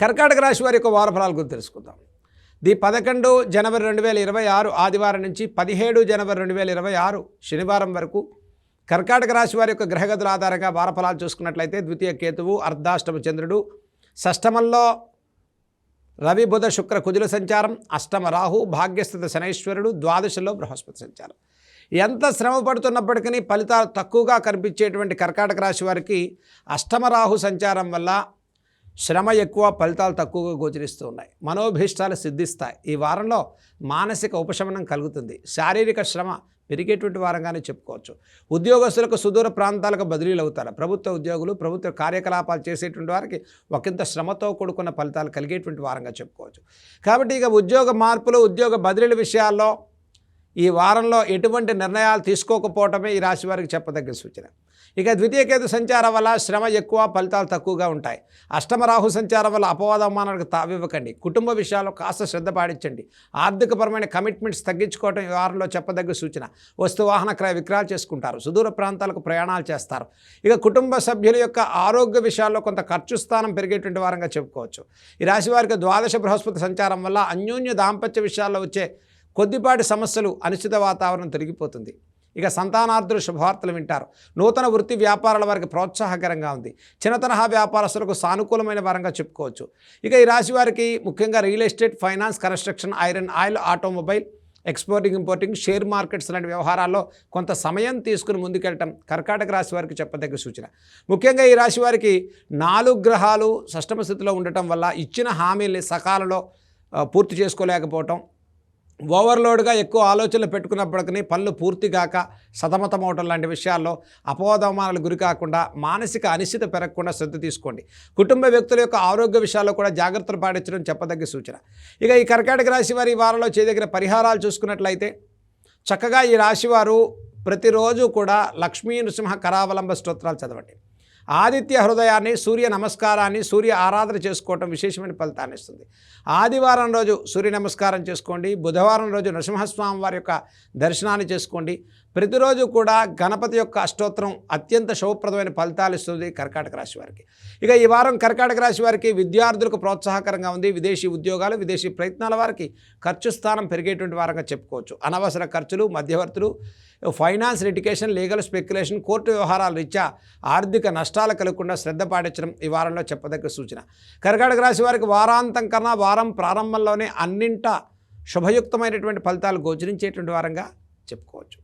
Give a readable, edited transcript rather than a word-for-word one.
కర్కాటక రాశి వారి యొక్క వార ఫలాల గురించి తెలుసుకుందాం. 11 జనవరి 2026 ఆదివారం నుంచి 17 జనవరి 2026 శనివారం వరకు కర్కాటక రాశి వారి యొక్క గ్రహగతుల ఆధారంగా వార ఫలాలు చూసుకున్నట్లయితే ద్వితీయ కేతువు, అర్ధాష్టమ చంద్రుడు, షష్టమంలో రవి బుధ శుక్ర కుజుల సంచారం, అష్టమ రాహు, భాగ్యస్థిత శనైశ్వరుడు, ద్వాదశలో బృహస్పతి సంచారం. ఎంత శ్రమ పడుతున్నప్పటికీ ఫలితాలు తక్కువగా కనిపించేటువంటి కర్కాటక రాశి వారికి అష్టమ రాహు సంచారం వల్ల శ్రమ ఎక్కువ, ఫలితాలు తక్కువగా గోచరిస్తూ ఉన్నాయి. మనోభీష్టాలు సిద్ధిస్తాయి. ఈ వారంలో మానసిక ఉపశమనం కలుగుతుంది. శారీరక శ్రమ పెరిగేటువంటి వారంగానే చెప్పుకోవచ్చు. ఉద్యోగస్తులకు సుదూర ప్రాంతాలకు బదిలీలు అవుతారు. ప్రభుత్వ ఉద్యోగులు, ప్రభుత్వ కార్యకలాపాలు చేసేటువంటి వారికి ఒకంత శ్రమతో కూడుకున్న ఫలితాలు కలిగేటువంటి వారంగా చెప్పుకోవచ్చు. కాబట్టి ఇక ఉద్యోగ మార్పులు, ఉద్యోగ బదిలీల విషయాల్లో ఈ వారంలో ఎటువంటి నిర్ణయాలు తీసుకోకపోవటమే ఈ రాశి వారికి చెప్పదగ్గ సూచన. ఇక ద్వితీయ కేతు సంచారం వల్ల శ్రమ ఎక్కువ, ఫలితాలు తక్కువగా ఉంటాయి. అష్టమ రాహు సంచారం వల్ల అపవాదమానాలకు తావివ్వకండి. కుటుంబ విషయాల్లో కాస్త శ్రద్ధ పాటించండి. ఆర్థికపరమైన కమిట్మెంట్స్ తగ్గించుకోవడం ఈ వారంలో చెప్పదగ్గ సూచన. వస్తు వాహన క్రయ విక్రయాలు చేసుకుంటారు. సుదూర ప్రాంతాలకు ప్రయాణాలు చేస్తారు. ఇక కుటుంబ సభ్యుల యొక్క ఆరోగ్య విషయాల్లో కొంత ఖర్చు స్థానం పెరిగేటువంటి వారంగా చెప్పుకోవచ్చు. ఈ రాశి వారికి ద్వాదశ బృహస్పతి సంచారం వల్ల అన్యోన్య దాంపత్య విషయాల్లో వచ్చే కొద్దిపాటి సమస్యలు, అనిశ్చిత వాతావరణం తొలగిపోతుంది. ఇక సంతానార్థులు శుభవార్తలు వింటారు. నూతన వృత్తి వ్యాపారాల వారికి ప్రోత్సాహకరంగా ఉంది. చిన్న తరహా వ్యాపారస్తులకు సానుకూలమైన వారంగా చెప్పుకోవచ్చు. ఇక ఈ రాశి వారికి ముఖ్యంగా real estate, finance, construction, iron, oil, automobile, exporting, importing, share markets లాంటి వ్యవహారాల్లో కొంత సమయం తీసుకుని ముందుకెళ్ళటం కర్కాటక రాశి వారికి చెప్పదగ్గ సూచన. ముఖ్యంగా ఈ రాశి వారికి 4 గ్రహాలు షష్టమ స్థితిలో ఉండటం వల్ల ఇచ్చిన హామీల్ని సకాలంలో పూర్తి చేసుకోలేకపోవటం, ఓవర్లోడ్గా ఎక్కువ ఆలోచనలు పెట్టుకున్నప్పటికీ పనులు పూర్తిగాక సతమతం అవటం లాంటి విషయాల్లో అపవాదమానాలకు గురి కాకుండా మానసిక అనిశ్చిత పెరగకుండా శ్రద్ధ తీసుకోండి. కుటుంబ వ్యక్తుల యొక్క ఆరోగ్య విషయాల్లో కూడా జాగ్రత్తలు పాటించడం చెప్పదగ్గ సూచన. ఇక ఈ కర్కాటక రాశి వారి వారంలో చేయదగిన పరిహారాలు చూసుకున్నట్లయితే చక్కగా ఈ రాశివారు ప్రతిరోజు కూడా లక్ష్మీ నృసింహ కరావలంబ స్తోత్రాలు చదవండి. ఆదిత్య హృదయాన్ని, సూర్య నమస్కారాన్ని, సూర్య ఆరాధన చేసుకోవటం విశేషమైన ఫలితాన్ని ఇస్తుంది. ఆదివారం రోజు సూర్య నమస్కారం చేసుకోండి. బుధవారం రోజు నరసింహస్వామి వారి యొక్క దర్శనాన్ని చేసుకోండి. ప్రతిరోజు కూడా గణపతి యొక్క అష్టోత్తరం అత్యంత శుభప్రదమైన ఫలితాలు ఇస్తుంది కర్కాటక రాశి వారికి. ఇక ఈ వారం కర్కాటక రాశి వారికి విద్యార్థులకు ప్రోత్సాహకరంగా ఉంది. విదేశీ ఉద్యోగాలు, విదేశీ ప్రయత్నాల వారికి ఖర్చు స్థానం పెరిగేటువంటి వారంగా చెప్పుకోవచ్చు. అనవసర ఖర్చులు, మధ్యవర్తులు, finance, litigation, legal speculation, court వ్యవహారాల రీత్యా ఆర్థిక నష్టాలు కలగకుండా శ్రద్ధ పాటించడం ఈ వారంలో చెప్పదగ్గ సూచన. కర్కాటక రాశి వారికి వారాంతం కన్నా వారం ప్రారంభంలోనే అన్నింటా శుభయుక్తమైనటువంటి ఫలితాలు గోచరించేటువంటి వారంగా చెప్పుకోవచ్చు.